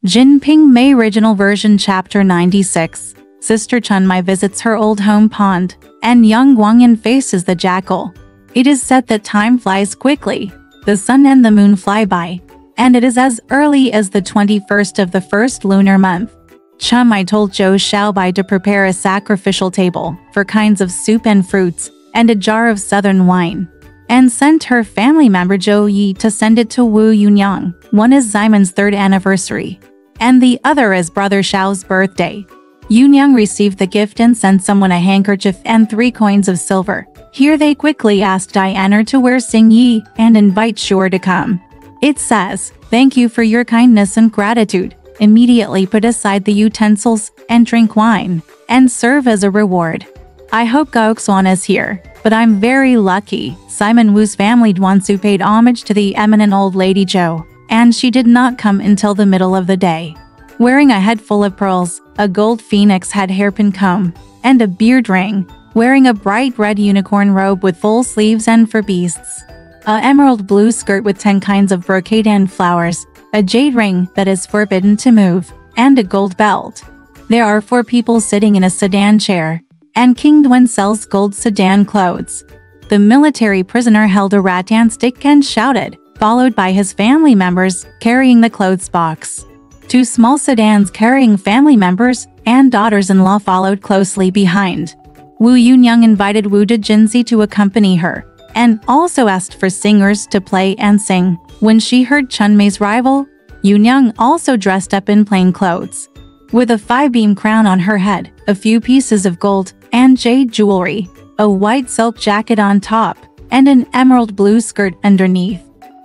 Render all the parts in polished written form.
JinPingMei Original Version Chapter 96. Sister Chunmai visits her old home pond, and young Guangyan faces the jackal. It is said that time flies quickly. The sun and the moon fly by, and it is as early as the 21st of the first lunar month. Chunmai told Zhou Xiaobai to prepare a sacrificial table for kinds of soup and fruits, and a jar of southern wine, and sent her family member Zhou Yi to send it to Wu Yunyang. One is Ximon's 3rd anniversary, and the other is brother Xiao's birthday. Yunyang received the gift and sent someone a handkerchief and 3 coins of silver. Here they quickly asked Diana to wear Xing Yi and invite Shure to come. It says, "Thank you for your kindness and gratitude. Immediately put aside the utensils and drink wine, and serve as a reward. I hope Gaoxuan is here, but I'm very lucky." Simon Wu's family Duansu paid homage to the eminent old lady Zhou, and she did not come until the middle of the day. Wearing a head full of pearls, a gold phoenix head hairpin comb, and a beard ring, wearing a bright red unicorn robe with full sleeves and for beasts, a emerald blue skirt with 10 kinds of brocade and flowers, a jade ring that is forbidden to move, and a gold belt. There are 4 people sitting in a sedan chair, and King Duan sells gold sedan clothes. The military prisoner held a rattan stick and shouted, followed by his family members carrying the clothes box. 2 small sedans carrying family members and daughters-in-law followed closely behind. Wu Yunyang invited Wu Dejinzi to accompany her, and also asked for singers to play and sing. When she heard Chunmei's arrival, Yunyang also dressed up in plain clothes, with a 5-beam crown on her head, a few pieces of gold and jade jewelry, a white silk jacket on top, and an emerald blue skirt underneath.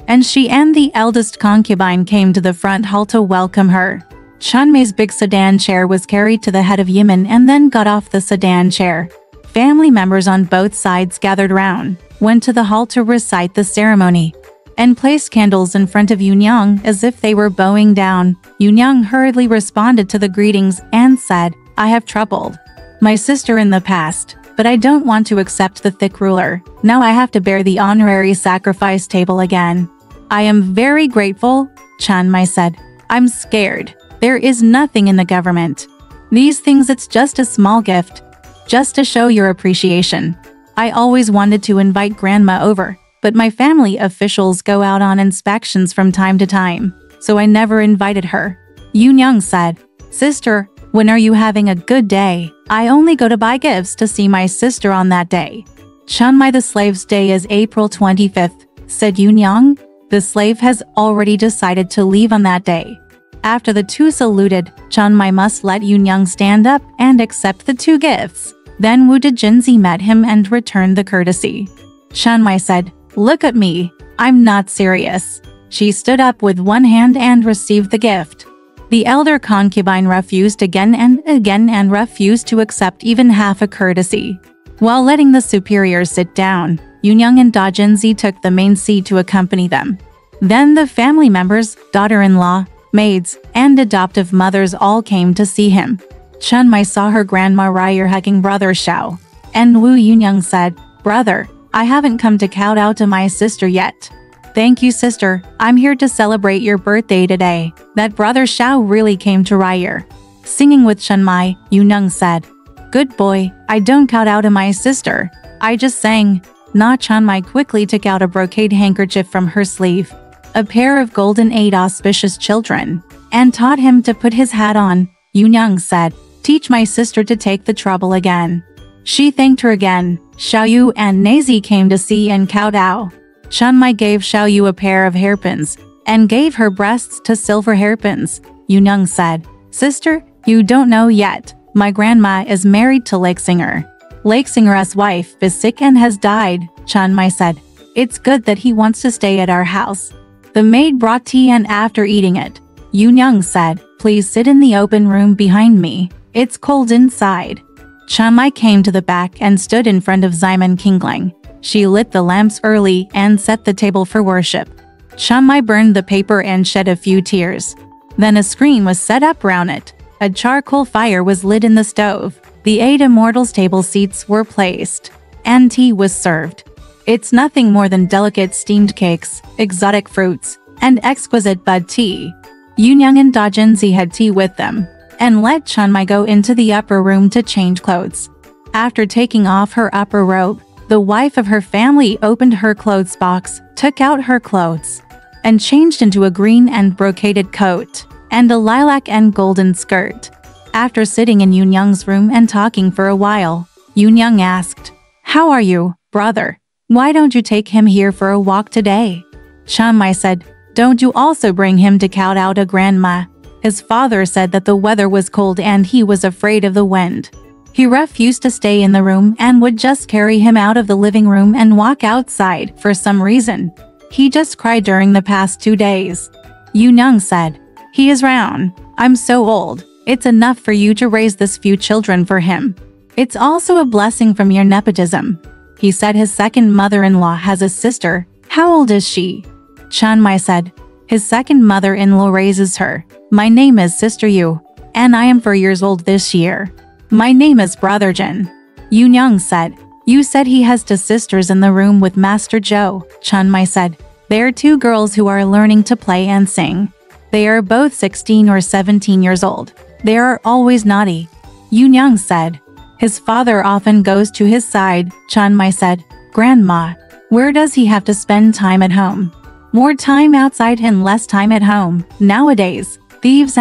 And she and the eldest concubine came to the front hall to welcome her. Chunmei's big sedan chair was carried to the head of Yimin and then got off the sedan chair. Family members on both sides gathered round, went to the hall to recite the ceremony, and placed candles in front of Yunyang as if they were bowing down. Yunyang hurriedly responded to the greetings and said, "I have troubled my sister in the past, but I don't want to accept the thick ruler. Now I have to bear the honorary sacrifice table again." "I am very grateful," Chunmei said. "I'm scared. There is nothing in the government. These things, it's just a small gift, just to show your appreciation. I always wanted to invite grandma over, but my family officials go out on inspections from time to time, so I never invited her." Yunyang said, "Sister, when are you having a good day? I only go to buy gifts to see my sister on that day." "Chunmei, the slave's day is April 25th, said Yunyang. "The slave has already decided to leave on that day." After the 2 saluted, Chunmei must let Yunyang stand up and accept the 2 gifts. Then Wu Dejinzi met him and returned the courtesy. Chunmei said, "Look at me. I'm not serious." She stood up with one hand and received the gift. The elder concubine refused again and refused to accept even half a courtesy. While letting the superiors sit down, Yunyang and Dajinzi took the main seat to accompany them. Then the family members, daughter-in-law, maids, and adoptive mothers all came to see him. Chunmei saw her grandma Ryer hugging brother Xiao, and Wu Yunyang said, "Brother, I haven't come to kowtow to my sister yet." "Thank you, sister. I'm here to celebrate your birthday today." That brother Xiao really came to Ryer. Singing with Chunmei, Yunyang said, "Good boy, I don't kowtow to my sister. I just sang." Na Chunmei quickly took out a brocade handkerchief from her sleeve, a pair of golden 8 auspicious children, and taught him to put his hat on. Yunyang said, "Teach my sister to take the trouble again." She thanked her again. Xiaoyu and Nazi came to see and kowtow. Chunmei gave Xiaoyu a pair of hairpins, and gave her breasts to silver hairpins. Yunyang said, "Sister, you don't know yet, my grandma is married to Lake Singer. Lake Singer's wife is sick and has died." Chunmei said, "It's good that he wants to stay at our house." The maid brought tea, and after eating it, Yunyang said, "Please sit in the open room behind me. It's cold inside." Chunmei came to the back and stood in front of Simon Kingling. She lit the lamps early and set the table for worship. Chunmei burned the paper and shed a few tears. Then a screen was set up round it. A charcoal fire was lit in the stove. The 8 immortals' table seats were placed, and tea was served. It's nothing more than delicate steamed cakes, exotic fruits, and exquisite bud tea. Yoon and Da Jinzi had tea with them, and let Chunmai go into the upper room to change clothes. After taking off her upper robe, the wife of her family opened her clothes box, took out her clothes, and changed into a green and brocaded coat, and a lilac and golden skirt. After sitting in Yoonyoung's room and talking for a while, Yoonyoung asked, "How are you, brother? Why don't you take him here for a walk today?" Chunmai said, "Don't you also bring him to kowtow to grandma?" His father said that the weather was cold and he was afraid of the wind. He refused to stay in the room and would just carry him out of the living room and walk outside for some reason. He just cried during the past 2 days. Yoonyoung said, "He is round. I'm so old. It's enough for you to raise this few children for him. It's also a blessing from your nepotism." He said his second mother-in-law has a sister. How old is she? Chunmai said, his second mother-in-law raises her. My name is Sister Yu, and I am 4 years old this year. My name is Brother Jin. Yoonyoung said, you said he has 2 sisters in the room with Master Joe. Chunmai said, they are 2 girls who are learning to play and sing. They are both 16 or 17 years old. They are always naughty. Yoonyoung said, his father often goes to his side. Chunmai said, Grandma, where does he have to spend time at home? More time outside and less time at home. Nowadays, thieves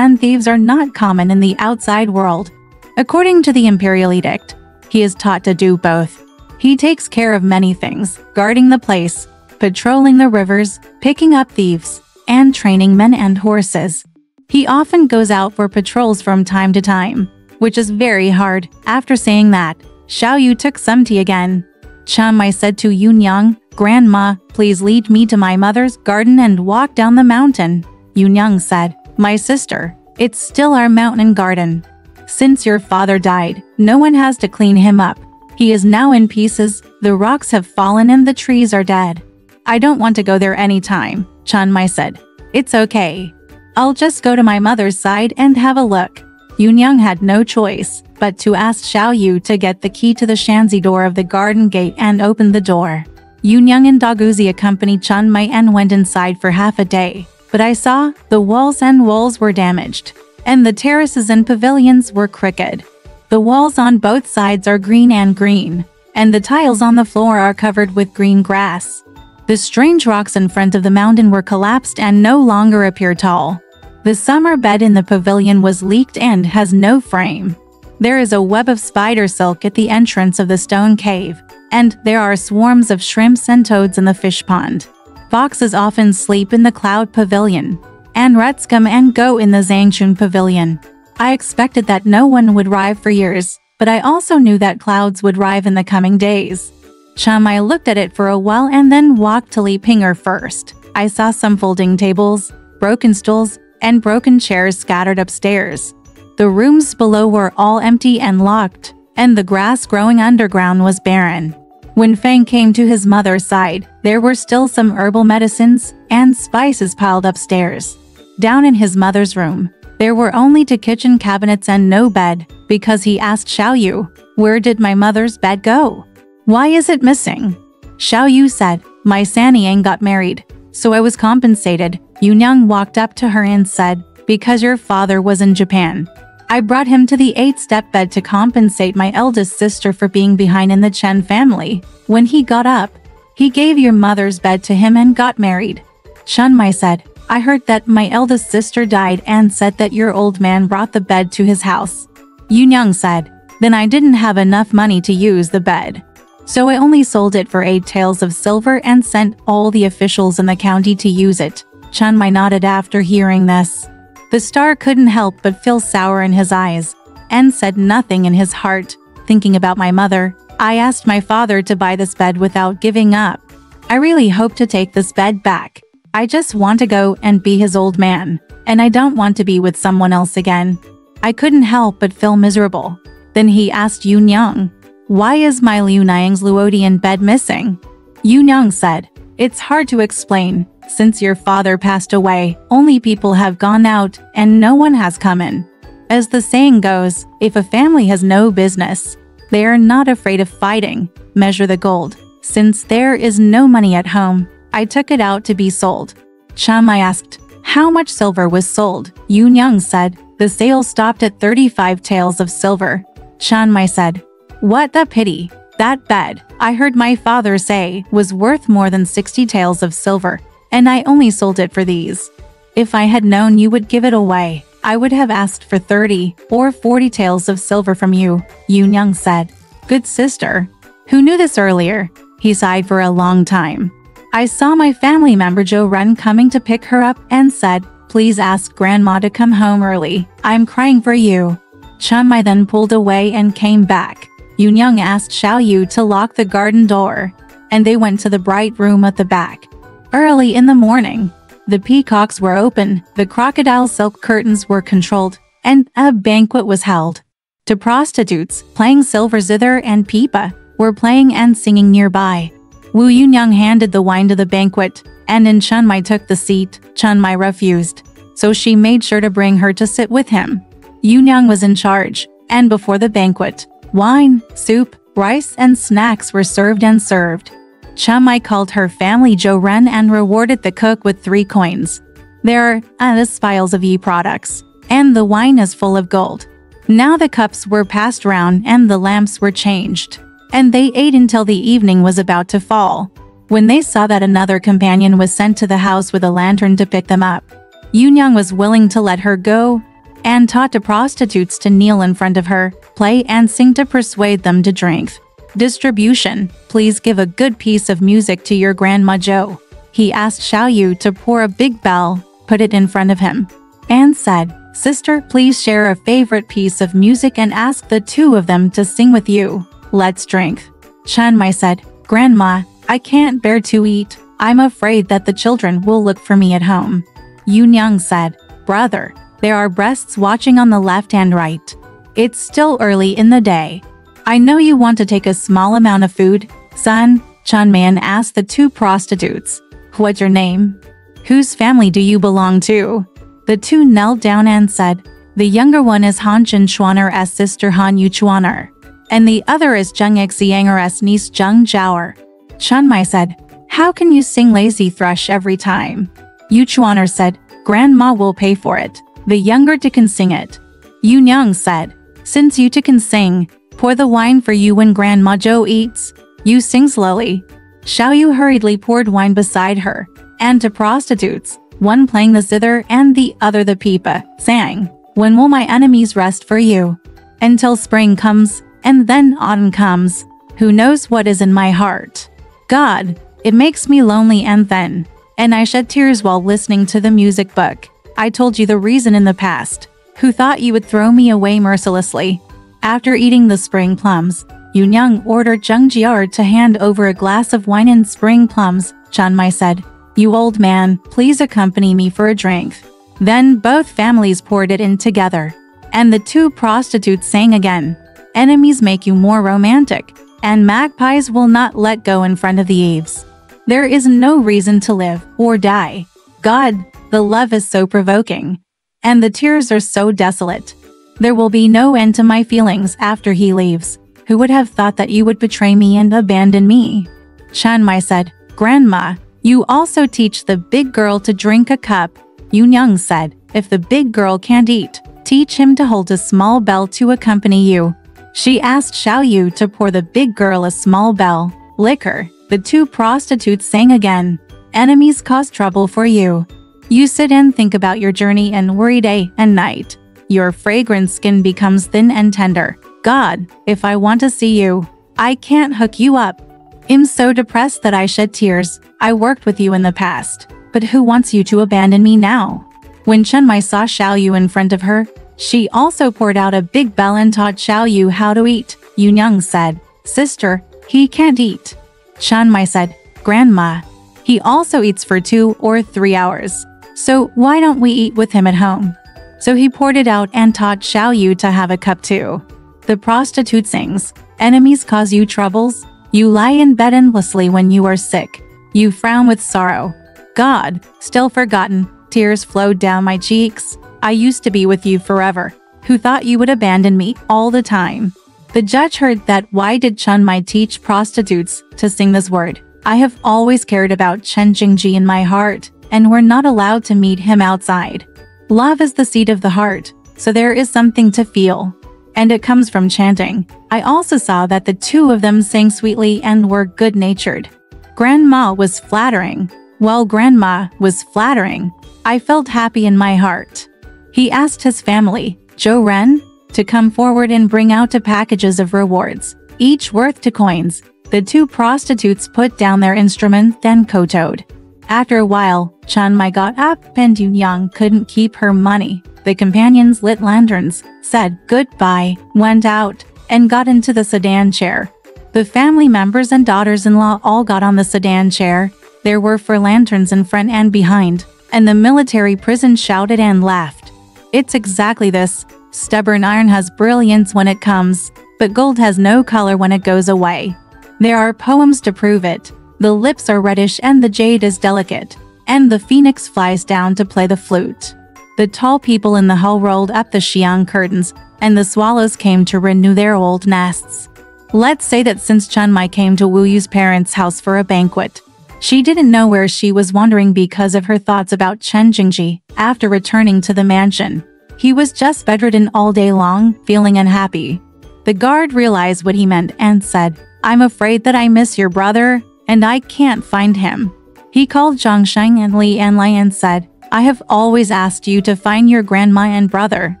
are not common in the outside world. According to the imperial edict, he is taught to do both. He takes care of many things, guarding the place, patrolling the rivers, picking up thieves, and training men and horses. He often goes out for patrols from time to time, which is very hard. After saying that, Xiao Yu took some tea again. Chunmai said to Yoonyoung, Grandma, please lead me to my mother's garden and walk down the mountain. Yoonyoung said, my sister, it's still our mountain garden. Since your father died, no one has to clean him up. He is now in pieces, the rocks have fallen and the trees are dead. I don't want to go there anytime, Chunmai said. It's okay. I'll just go to my mother's side and have a look. Yoonyoung had no choice but to ask Xiao Yu to get the key to the shanzi door of the garden gate and open the door. Yoonyoung and Daguzi accompanied Chunmai and went inside for half a day, but I saw the walls were damaged, and the terraces and pavilions were crooked. The walls on both sides are green, and the tiles on the floor are covered with green grass. The strange rocks in front of the mountain were collapsed and no longer appear tall. The summer bed in the pavilion was leaked and has no frame. There is a web of spider silk at the entrance of the stone cave, and there are swarms of shrimps and toads in the fish pond. Foxes often sleep in the cloud pavilion, and rats come and go in the Zhangchun pavilion. I expected that no one would arrive for years, but I also knew that clouds would arrive in the coming days. Chunmai looked at it for a while and then walked to Li Pinger first. I saw some folding tables, broken stools, and broken chairs scattered upstairs. The rooms below were all empty and locked, and the grass growing underground was barren. When Fang came to his mother's side, there were still some herbal medicines and spices piled upstairs. Down in his mother's room, there were only 2 kitchen cabinets and no bed, because he asked Xiao Yu, where did my mother's bed go? Why is it missing? Xiao Yu said, my Sanyang got married, so I was compensated. Yoonyoung walked up to her and said, because your father was in Japan. I brought him to the 8-step bed to compensate my eldest sister for being behind in the Chen family. When he got up, he gave your mother's bed to him and got married. Chunmai said, I heard that my eldest sister died and said that your old man brought the bed to his house. Yoonyoung said, then I didn't have enough money to use the bed. So I only sold it for 8 taels of silver and sent all the officials in the county to use it. Chunmai nodded after hearing this. The star couldn't help but feel sour in his eyes, and said nothing in his heart. Thinking about my mother, I asked my father to buy this bed without giving up. I really hope to take this bed back. I just want to go and be his old man, and I don't want to be with someone else again. I couldn't help but feel miserable. Then he asked Yoonyoung, why is my Liu Niang's Luodian bed missing? Yoonyoung said, it's hard to explain. Since your father passed away, only people have gone out and no one has come in. As the saying goes, if a family has no business, they are not afraid of fighting. Measure the gold. Since there is no money at home, I took it out to be sold. Chunmai asked, How much silver was sold? Yoon said, the sale stopped at 35 taels of silver. Chunmei said, what a pity. That bed, I heard my father say, was worth more than 60 taels of silver, and I only sold it for these. If I had known you would give it away, I would have asked for 30 or 40 taels of silver from you, Yoon said. Good sister. Who knew this earlier? He sighed for a long time. I saw my family member Jo Run coming to pick her up and said, please ask grandma to come home early. I'm crying for you. Chunmei then pulled away and came back. Yoon asked Xiao Yu to lock the garden door, and they went to the bright room at the back. Early in the morning, the peacocks were open, the crocodile silk curtains were controlled, and a banquet was held. The prostitutes, playing silver zither and pipa, were playing and singing nearby. Wu Yoon handed the wine to the banquet, and then Chunmei took the seat. Chunmei refused, so she made sure to bring her to sit with him. Yoon was in charge, and before the banquet, wine, soup, rice and snacks were served. Chunmei called her family Jo Run and rewarded the cook with 3 coins. There are the piles of products, and the wine is full of gold. Now the cups were passed round and the lamps were changed, and they ate until the evening was about to fall. When they saw that another companion was sent to the house with a lantern to pick them up, Yoon was willing to let her go, and taught the prostitutes to kneel in front of her, play and sing to persuade them to drink. Distribution, please give a good piece of music to your grandma Jo. He asked Xiao Yu to pour a big bell, put it in front of him, and said, sister, please share a favorite piece of music and ask the 2 of them to sing with you. Let's drink. Chunmei said, grandma, I can't bear to eat. I'm afraid that the children will look for me at home. Yoon said, brother, there are breasts watching on the left and right. It's still early in the day. I know you want to take a small amount of food, son. Chunmei asked the 2 prostitutes, what's your name? Whose family do you belong to? The 2 knelt down and said, the younger one is Han Jin Chuaner's sister Han Yu Chuaner, and the other is Zheng Xianger's niece Zheng Zhaoer. Chunmei said, how can you sing Lazy Thrush every time? Yu Chuaner said, grandma will pay for it. The younger two can sing it. Yoon said, since you two can sing, pour the wine for you when grandma Jo eats. You sing slowly. Xiao Yu hurriedly poured wine beside her, and to prostitutes, one playing the zither and the other the pipa, sang, when will my enemies rest for you? Until spring comes, and then autumn comes. Who knows what is in my heart? God, it makes me lonely and thin, and I shed tears while listening to the music book. I told you the reason in the past. Who thought you would throw me away mercilessly? After eating the spring plums, Yoon ordered Zheng Zhaoer to hand over a glass of wine and spring plums. Chunmei said, you old man, please accompany me for a drink. Then both families poured it in together, and the 2 prostitutes sang again. Enemies make you more romantic, and magpies will not let go in front of the eaves. There is no reason to live or die. God, the love is so provoking, and the tears are so desolate. There will be no end to my feelings after he leaves. Who would have thought that you would betray me and abandon me? Chunmei said, grandma, you also teach the big girl to drink a cup. Yoon said, if the big girl can't eat, teach him to hold a small bell to accompany you. She asked Xiao Yu to pour the big girl a small bell, liquor. The 2 prostitutes sang again, enemies cause trouble for you. You sit and think about your journey and worry day and night. Your fragrant skin becomes thin and tender. God, if I want to see you, I can't hook you up. I'm so depressed that I shed tears. I worked with you in the past, but who wants you to abandon me now? When Chunmei saw Xiao Yu in front of her, she also poured out a big bell and taught Xiao Yu how to eat. Yoon said, sister, he can't eat. Chunmei said, grandma, he also eats for 2 or 3 hours. So why don't we eat with him at home? So he poured it out and taught Xiao Yu to have a cup too. The prostitute sings, enemies cause you troubles. You lie in bed endlessly when you are sick. You frown with sorrow. God, still forgotten, tears flowed down my cheeks. I used to be with you forever. Who thought you would abandon me all the time? The judge heard that. Why did Chunmei teach prostitutes to sing this word? I have always cared about Chen Jingji in my heart. and were not allowed to meet him outside. Love is the seat of the heart, so there is something to feel. And it comes from chanting. I also saw that the two of them sang sweetly and were good-natured. Grandma was flattering. While Grandma was flattering, I felt happy in my heart. He asked his family, Joe Ren, to come forward and bring out 2 packages of rewards, each worth 2 coins. The 2 prostitutes put down their instruments and kowtowed. After a while, Chunmei got up and Yu Yang couldn't keep her money. The companions lit lanterns, said goodbye, went out, and got into the sedan chair. The family members and daughters-in-law all got on the sedan chair. There were 4 lanterns in front and behind, and the military prison shouted and laughed. It's exactly this. Stubborn iron has brilliance when it comes, but gold has no color when it goes away. There are poems to prove it. The lips are reddish and the jade is delicate, and the phoenix flies down to play the flute. The tall people in the hall rolled up the xiang curtains, and the swallows came to renew their old nests. Let's say that since Chunmei came to Wu Yu's parents' house for a banquet, she didn't know where she was wandering because of her thoughts about Chen Jingji. After returning to the mansion, he was just bedridden all day long, feeling unhappy. The guard realized what he meant and said, I'm afraid that I miss your brother, and I can't find him. He called Zhangsheng and Li Anlai and said, I have always asked you to find your grandma and brother.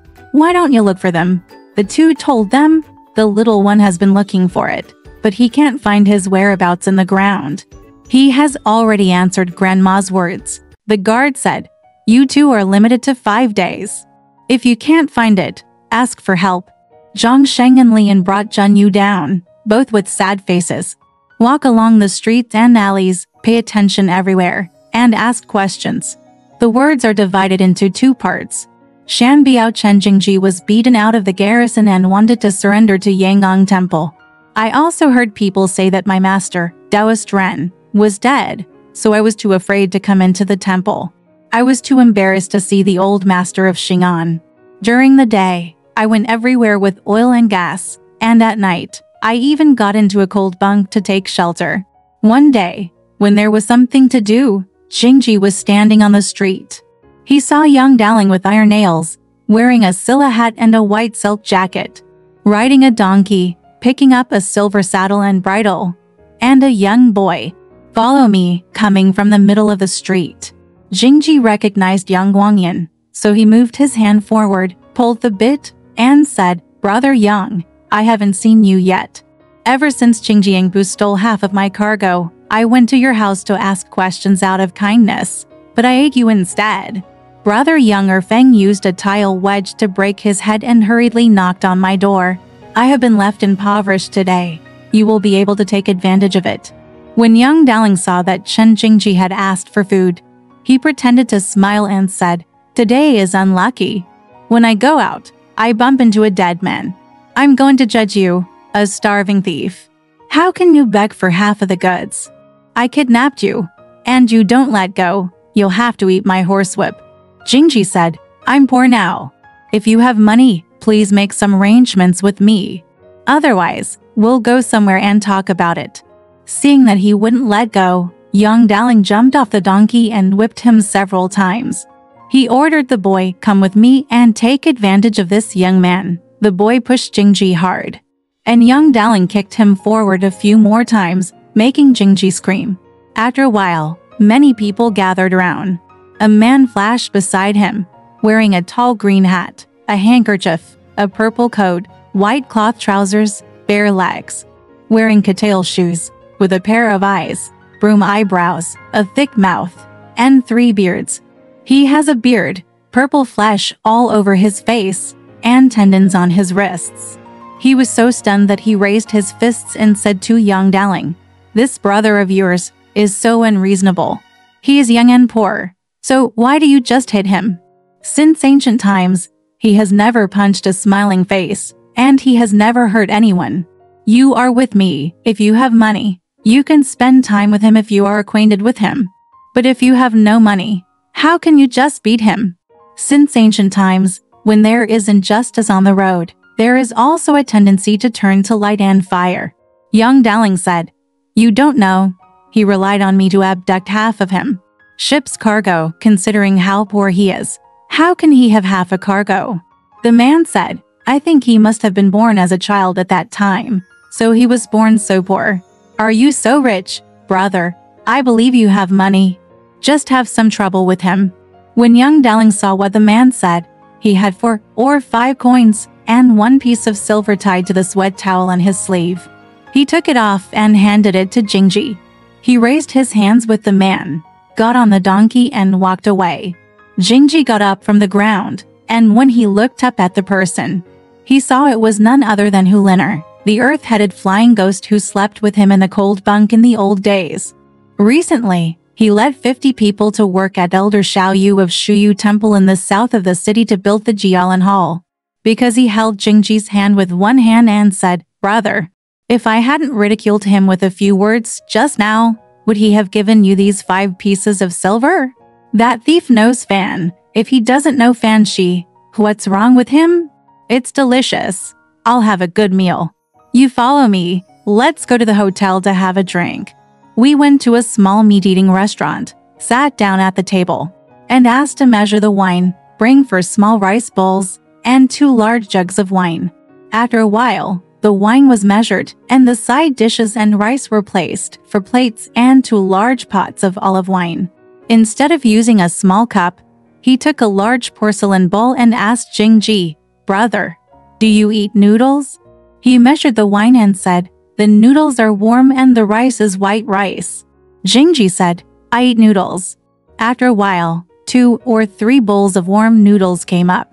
Why don't you look for them? The 2 told them, the little one has been looking for it, but he can't find his whereabouts in the ground. He has already answered grandma's words. The guard said, you 2 are limited to 5 days. If you can't find it, ask for help. Zhangsheng and Lian brought Junyu down, both with sad faces. Walk along the streets and alleys, pay attention everywhere, and ask questions. The words are divided into 2 parts. Shan Biao Chen Jingji was beaten out of the garrison and wanted to surrender to Yangang Temple. I also heard people say that my master, Taoist Ren, was dead, so I was too afraid to come into the temple. I was too embarrassed to see the old master of Xing'an. During the day, I went everywhere with oil and gas, and at night, I even got into a cold bunk to take shelter. One day, when there was something to do, Jingji was standing on the street. He saw young Daling with iron nails, wearing a silla hat and a white silk jacket, riding a donkey, picking up a silver saddle and bridle, and a young boy. Follow me, coming from the middle of the street. Jingji recognized young Guangyan, so he moved his hand forward, pulled the bit, and said, Brother Yang, I haven't seen you yet. Ever since Qingjiangbu stole half of my cargo, I went to your house to ask questions out of kindness, but I ate you instead. Brother Yang Erfeng used a tile wedge to break his head and hurriedly knocked on my door. I have been left impoverished today. You will be able to take advantage of it. When young Daling saw that Chen Jingji had asked for food, he pretended to smile and said, Today is unlucky. When I go out, I bump into a dead man. I'm going to judge you, a starving thief. How can you beg for half of the goods? I kidnapped you, and you don't let go. You'll have to eat my horsewhip. Jingji said, I'm poor now. If you have money, please make some arrangements with me. Otherwise, we'll go somewhere and talk about it. Seeing that he wouldn't let go, young Daling jumped off the donkey and whipped him several times. He ordered the boy, come with me and take advantage of this young man. The boy pushed Jingji hard, and young Daling kicked him forward a few more times, making Jingji scream. After a while, many people gathered around. A man flashed beside him, wearing a tall green hat, a handkerchief, a purple coat, white cloth trousers, bare legs, wearing cattail shoes, with a pair of eyes, broom eyebrows, a thick mouth, and 3 beards. He has a beard, purple flesh all over his face, and tendons on his wrists. He was so stunned that he raised his fists and said to young Daling, This brother of yours is so unreasonable. He is young and poor, so why do you just hit him? Since ancient times, he has never punched a smiling face, and he has never hurt anyone. You are with me. If you have money, you can spend time with him if you are acquainted with him. But if you have no money, how can you just beat him? Since ancient times, when there is injustice on the road, there is also a tendency to turn to light and fire. Young Daling said, You don't know. He relied on me to abduct half of him. Ship's cargo, considering how poor he is. How can he have half a cargo? The man said, I think he must have been born as a child at that time, so he was born so poor. Are you so rich, brother? I believe you have money. Just have some trouble with him. When young Dowling saw what the man said, he had 4 or 5 coins and 1 piece of silver tied to the sweat towel on his sleeve. He took it off and handed it to Jingji. He raised his hands with the man, got on the donkey and walked away. Jingji got up from the ground, and when he looked up at the person, he saw it was none other than Hu Liner, the earth-headed flying ghost who slept with him in the cold bunk in the old days. Recently, he led 50 people to work at Elder Xiaoyu of Shuyu Temple in the south of the city to build the Jialan Hall. Because he held Jingji's hand with one hand and said, Brother, if I hadn't ridiculed him with a few words just now, would he have given you these 5 pieces of silver? That thief knows Fan. If he doesn't know Fan Shi, what's wrong with him? It's delicious. I'll have a good meal. You follow me. Let's go to the hotel to have a drink. We went to a small meat-eating restaurant, sat down at the table, and asked to measure the wine, bring 4 small rice bowls, and 2 large jugs of wine. After a while, the wine was measured, and the side dishes and rice were placed, 4 plates and 2 large pots of olive wine. Instead of using a small cup, he took a large porcelain bowl and asked Jingji, Brother, do you eat noodles? He measured the wine and said, The noodles are warm and the rice is white rice. Jingji said, I eat noodles. After a while, 2 or 3 bowls of warm noodles came up.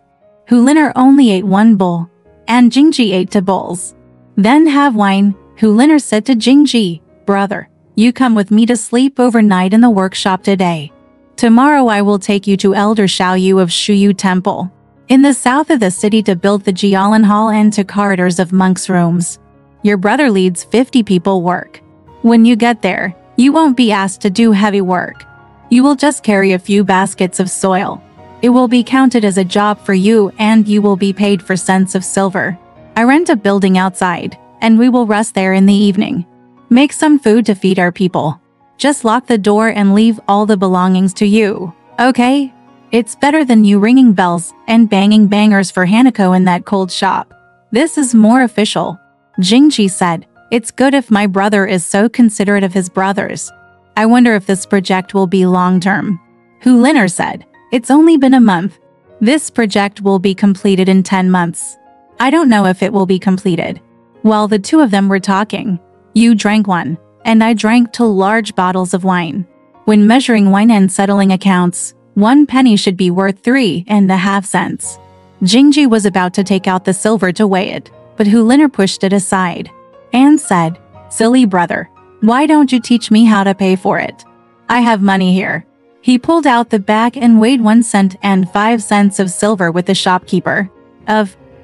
Hu Liner only ate 1 bowl, and Jingji ate 2 bowls. Then have wine, Hu Liner said to Jingji, Brother, you come with me to sleep overnight in the workshop today. Tomorrow I will take you to Elder Xiaoyu of Shuyu Temple, in the south of the city to build the Jialan Hall and to corridors of monks' rooms. Your brother leads 50 people work. When you get there, you won't be asked to do heavy work. You will just carry a few baskets of soil. It will be counted as a job for you and you will be paid for cents of silver. I rent a building outside, and we will rest there in the evening. Make some food to feed our people. Just lock the door and leave all the belongings to you, okay? It's better than you ringing bells and banging bangers for Hanako in that cold shop. This is more official. Jingji said, It's good if my brother is so considerate of his brothers. I wonder if this project will be long-term. Hu Liner said, It's only been a month. This project will be completed in 10 months. I don't know if it will be completed. While the 2 of them were talking, you drank 1, and I drank 2 large bottles of wine. When measuring wine and settling accounts, 1 penny should be worth 3.5 cents. Jingji was about to take out the silver to weigh it, but Hu Liner pushed it aside and said, Silly brother, why don't you teach me how to pay for it? I have money here. He pulled out the bag and weighed 1 cent and 5 cents of silver with the shopkeeper.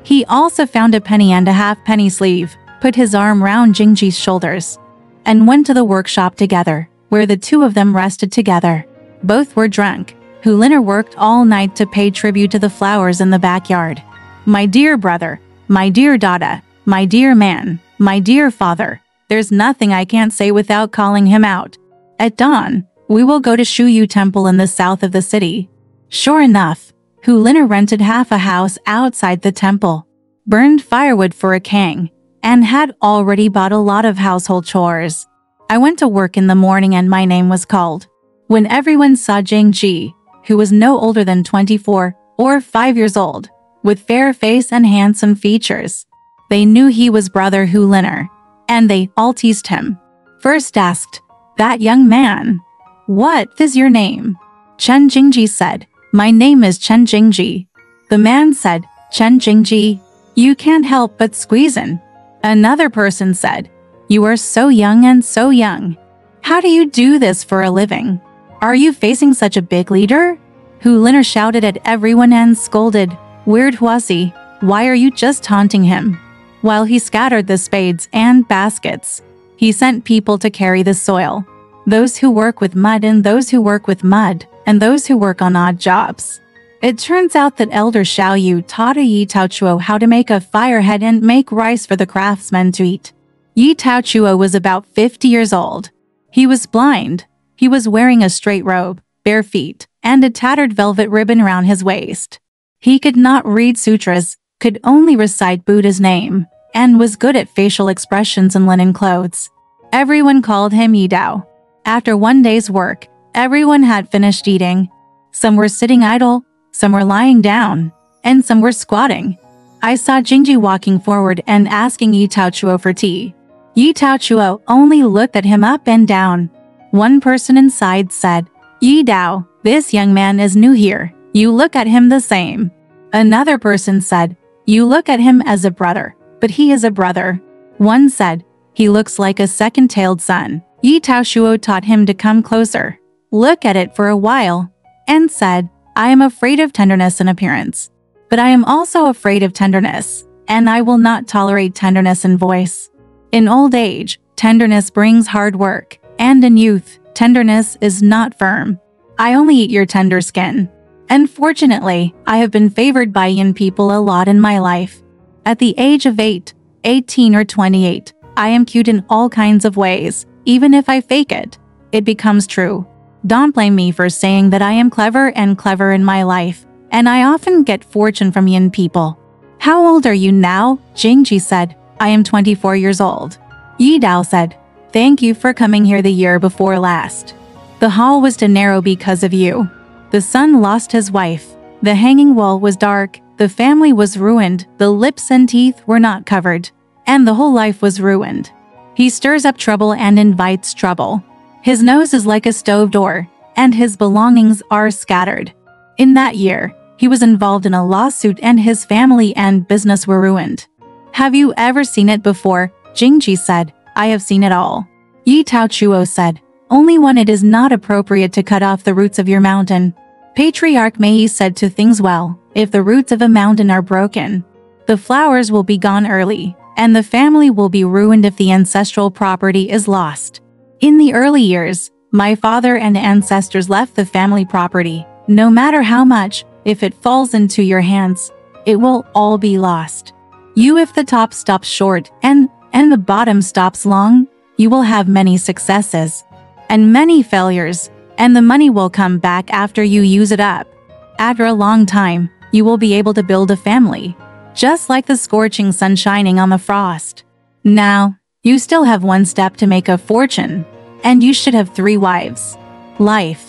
He also found a penny and a half-penny sleeve, put his arm round Jingji's shoulders, and went to the workshop together, where the 2 of them rested together. Both were drunk. Hu Liner worked all night to pay tribute to the flowers in the backyard. My dear brother, my dear Dada, my dear man, my dear father, there's nothing I can't say without calling him out. At dawn, we will go to Shuyu Temple in the south of the city. Sure enough, Hu Liner rented half a house outside the temple, burned firewood for a kang, and had already bought a lot of household chores. I went to work in the morning and my name was called. When everyone saw Jingji, who was no older than 24 or 5 years old, with fair face and handsome features, they knew he was brother Hu Liner, and they all teased him. First asked, That young man, what is your name? Chen Jingji said, My name is Chen Jingji. The man said, Chen Jingji, you can't help but squeeze in. Another person said, You are so young and so young. How do you do this for a living? Are you facing such a big leader? Hu Liner shouted at everyone and scolded, Weird Huasi, why are you just taunting him? While he scattered the spades and baskets, he sent people to carry the soil. Those who work with mud and those who work with mud, and those who work on odd jobs. It turns out that Elder Xiaoyu taught a Yi Taochuo how to make a firehead and make rice for the craftsmen to eat. Yi Taochuo was about 50 years old. He was blind. He was wearing a straight robe, bare feet, and a tattered velvet ribbon around his waist. He could not read sutras, could only recite Buddha's name, and was good at facial expressions and linen clothes. Everyone called him Yidao. After one day's work, everyone had finished eating. Some were sitting idle, some were lying down, and some were squatting. I saw Jingji walking forward and asking Yi Taochuo for tea. Yi Taochuo only looked at him up and down. One person inside said, "Yi Dao, this young man is new here. You look at him the same." Another person said, "You look at him as a brother, but he is a brother." One said, "He looks like a second-tailed son." Yi Taochuo taught him to come closer, look at it for a while, and said, "I am afraid of tenderness in appearance. But I am also afraid of tenderness, and I will not tolerate tenderness in voice. In old age, tenderness brings hard work, and in youth, tenderness is not firm. I only eat your tender skin." Unfortunately, I have been favored by yin people a lot in my life. At the age of 8, 18 or 28, I am cute in all kinds of ways. Even if I fake it, it becomes true. Don't blame me for saying that I am clever and clever in my life, and I often get fortune from yin people. "How old are you now?" Jingji said. "I am 24 years old." Yi Dao said, "Thank you for coming here the year before last. The hall was too narrow because of you. The son lost his wife. The hanging wall was dark. The family was ruined. The lips and teeth were not covered. And the whole life was ruined. He stirs up trouble and invites trouble. His nose is like a stove door, and his belongings are scattered." In that year, he was involved in a lawsuit and his family and business were ruined. "Have you ever seen it before?" Jingji said. "I have seen it all." Yi Taochuo said, "Only when it is not appropriate to cut off the roots of your mountain." Patriarch Mei said to things well, if the roots of a mountain are broken, the flowers will be gone early, and the family will be ruined if the ancestral property is lost. In the early years, my father and ancestors left the family property. No matter how much, if it falls into your hands, it will all be lost. If the top stops short and the bottom stops long, you will have many successes and many failures, and the money will come back after you use it up. After a long time, you will be able to build a family, just like the scorching sun shining on the frost. Now, you still have one step to make a fortune, and you should have 3 wives. Life.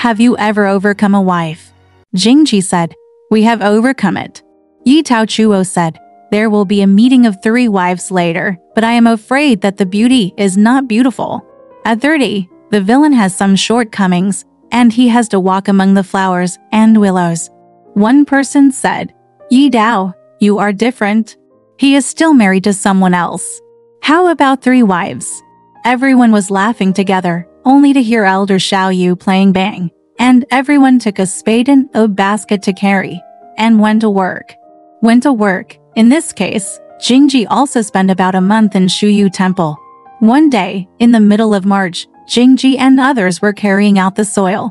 Have you ever overcome a wife? Jingji said, "We have overcome it." Yi Taochuo said, "There will be a meeting of 3 wives later, but I am afraid that the beauty is not beautiful. At 30, the villain has some shortcomings, and he has to walk among the flowers and willows." One person said, "Yi Dao, you are different. He is still married to someone else. How about 3 wives?" Everyone was laughing together, only to hear Elder Xiaoyu playing bang, and everyone took a spade and a basket to carry, and went to work. In this case, Jingji also spent about a month in Shuyu Temple. One day, in the middle of March, Jingji and others were carrying out the soil.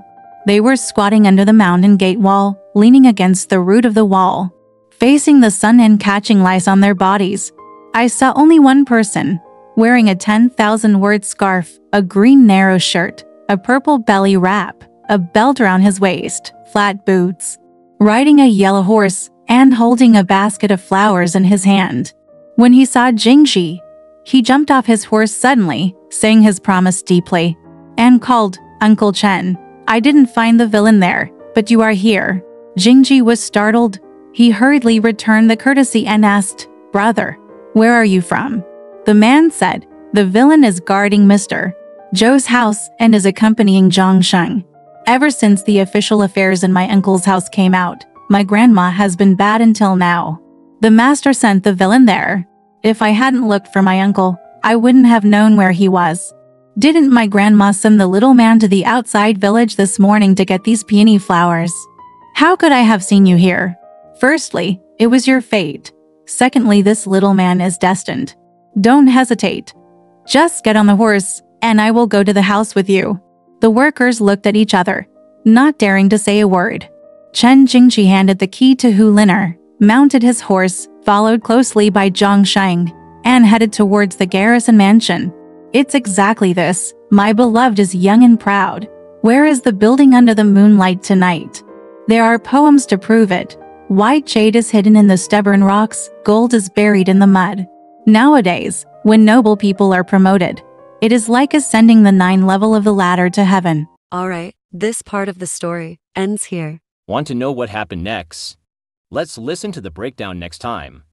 They were squatting under the mountain gate wall, leaning against the root of the wall, facing the sun and catching lice on their bodies. I saw only one person, wearing a 10,000-word scarf, a green narrow shirt, a purple belly wrap, a belt around his waist, flat boots, riding a yellow horse, and holding a basket of flowers in his hand. When he saw Jingji, he jumped off his horse suddenly, saying his promise deeply, and called, "Uncle Chen, I didn't find the villain there, but you are here." Jingji was startled. He hurriedly returned the courtesy and asked, "Brother, where are you from?" The man said, "The villain is guarding Mr. Zhou's house and is accompanying Zhang Sheng. Ever since the official affairs in my uncle's house came out, my grandma has been bad until now. The master sent the villain there. If I hadn't looked for my uncle, I wouldn't have known where he was. Didn't my grandma send the little man to the outside village this morning to get these peony flowers? How could I have seen you here? Firstly, it was your fate. Secondly, this little man is destined. Don't hesitate. Just get on the horse, and I will go to the house with you." The workers looked at each other, not daring to say a word. Chen Jingji handed the key to Hu Liner, mounted his horse, followed closely by Zhang Sheng, and headed towards the garrison mansion. "It's exactly this. My beloved is young and proud. Where is the building under the moonlight tonight? There are poems to prove it. White jade is hidden in the stubborn rocks, gold is buried in the mud. Nowadays, when noble people are promoted, it is like ascending the 9 level of the ladder to heaven. Alright, this part of the story ends here. Want to know what happened next? Let's listen to the breakdown next time.